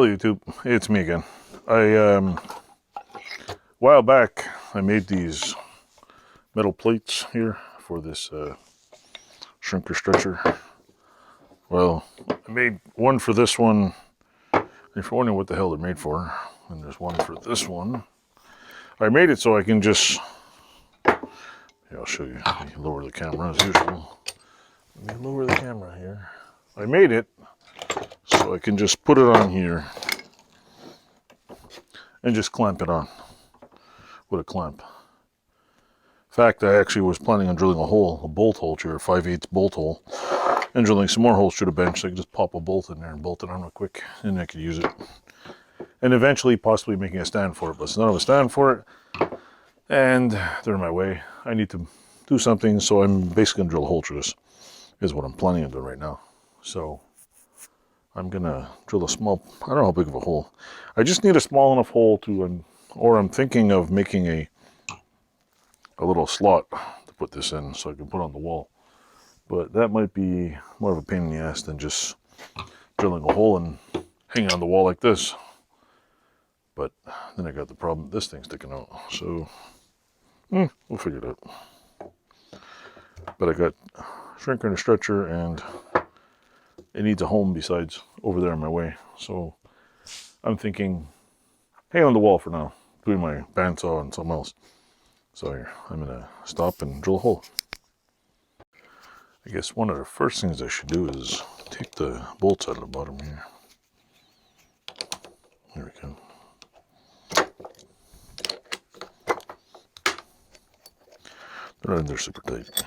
Hello YouTube, it's me again. A while back I made these metal plates here for this shrinker stretcher. Well, I made one for this one, and if you're wondering what the hell they're made for, and there's one for this one. I made it so I can just, here, I'll show you. Let me lower the camera as usual. Let me lower the camera here. I made it so I can just put it on here and just clamp it on with a clamp. In fact, I actually was planning on drilling a hole, a bolt hole here, a 5/8 bolt hole, and drilling some more holes through the bench so I could just pop a bolt in there and bolt it on real quick, and I could use it. And eventually possibly making a stand for it, but it's not a stand for it, and they're in my way. I need to do something, so I'm basically going to drill a hole through this, is what I'm planning on doing right now. So I'm gonna drill a small, I don't know how big of a hole. I just need a small enough hole to, or I'm thinking of making a little slot to put this in so I can put on the wall. But that might be more of a pain in the ass than just drilling a hole and hanging on the wall like this. But then I got the problem, this thing's sticking out. So, we'll figure it out. But I got a shrinker and a stretcher, and it needs a home besides over there in my way. So I'm thinking, hang on the wall for now, doing my bandsaw and something else. So here, I'm gonna stop and drill a hole. I guess one of the first things I should do is take the bolts out of the bottom here. There we go. They're not in there super tight.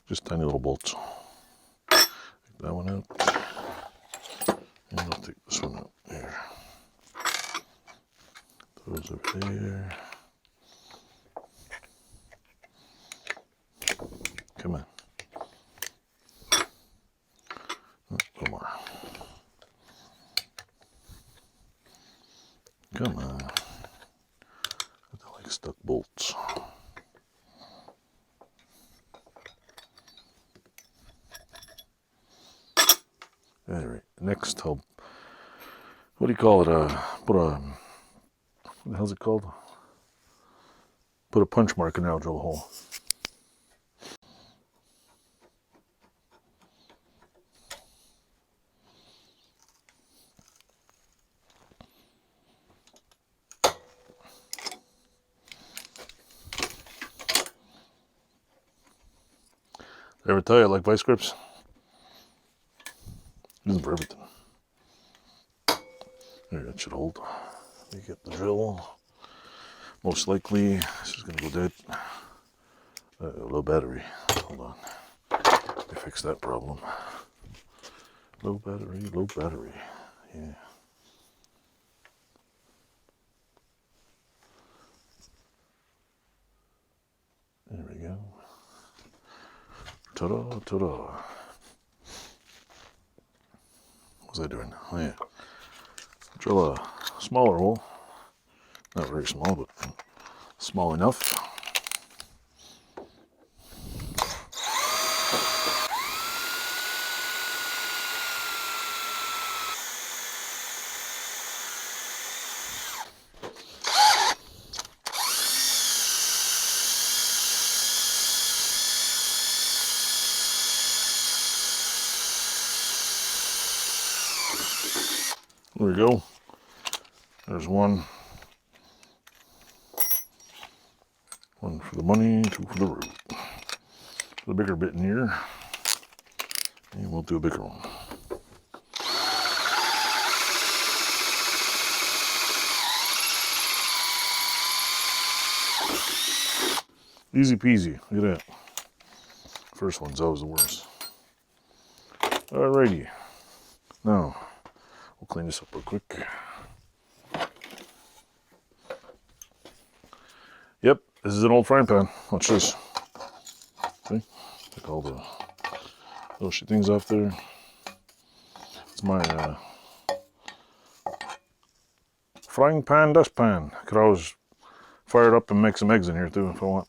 Just tiny little bolts. Take that one out. And I'll take this one out there. Those over there. Come on. Oh, one more. Come on. I like stuck bolts. Alright, next I'll, what do you call it, put a, what the hell's it called? Put a punch mark in there, I'll drill a hole. Did I ever tell you I like vice grips? Use them for everything. There, that should hold. Let me get the drill. Most likely, this is going to go dead. Low battery. Hold on. Let me fix that problem. Low battery, low battery. Yeah. There we go. Ta-da, ta-da. What was I doing? Oh yeah. Drill a smaller hole. Not very small, but small enough. There we go. There's one. One for the money, two for the root. The bigger bit in here. And we'll do a bigger one. Easy peasy. Look at that. First one's always the worst. Alrighty. Now, we'll clean this up real quick. Yep, this is an old frying pan. Watch this. See? Take all the little shit things off there. It's my frying pan, dustpan. I could always fire it up and make some eggs in here too if I want.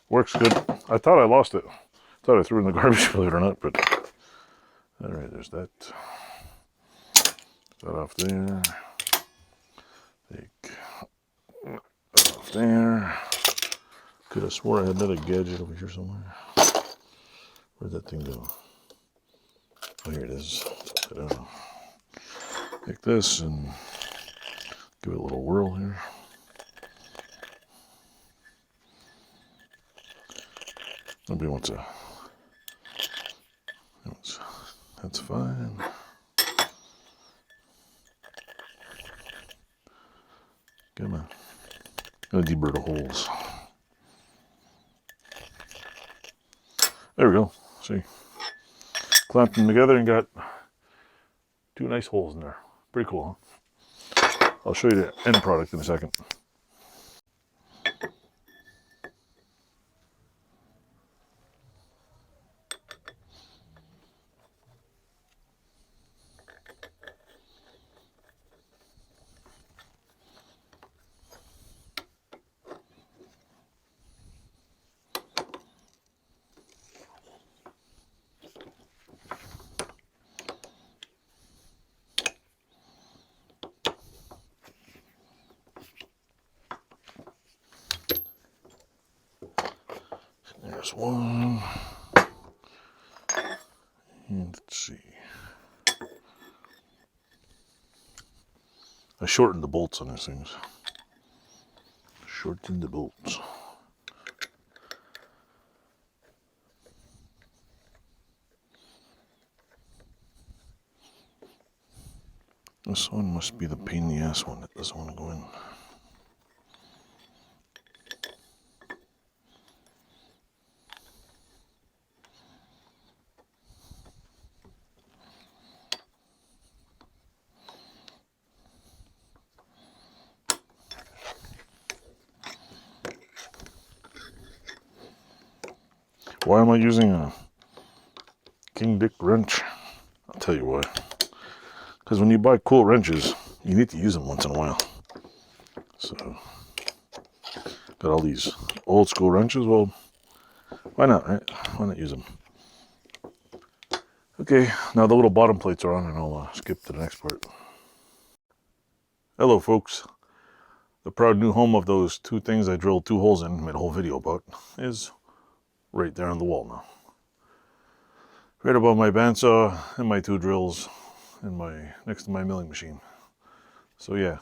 Works good. I thought I lost it. Thought I threw it in the garbage, believe it or not, but alright, there's that. That off there. Take that off there. Could have swore I had another gadget over here somewhere. Where'd that thing go? Oh, here it is. I don't know. Take this and give it a little whirl here. Nobody wants a. That's fine. Come on. Gonna deburr the holes. There we go. See? Clamped them together and got 2 nice holes in there. Pretty cool, huh? I'll show you the end product in a second. There's one. And let's see. I shortened the bolts on these things. Shortened the bolts. This one must be the pain in the ass one that doesn't want to go in. Why am I using a King Dick wrench? I'll tell you why. Because when you buy cool wrenches, you need to use them once in a while. So, got all these old school wrenches. Well, why not, right? Why not use them? Okay, now the little bottom plates are on, and I'll skip to the next part. Hello, folks. The proud new home of those 2 things I drilled 2 holes in, made a whole video about, is right there on the wall now. Right above my bandsaw and my 2 drills and next to my milling machine. So yeah.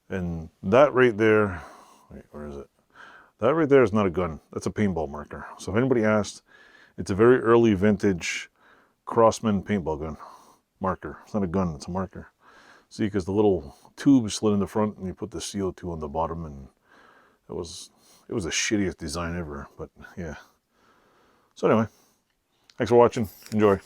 And that right there, wait, where is it? That right there is not a gun. That's a paintball marker. So if anybody asked, it's a very early vintage Crossman paintball gun marker. It's not a gun, it's a marker. See, because the little tube slid in the front and you put the CO2 on the bottom, and it was the shittiest design ever, but yeah. So anyway, thanks for watching. Enjoy.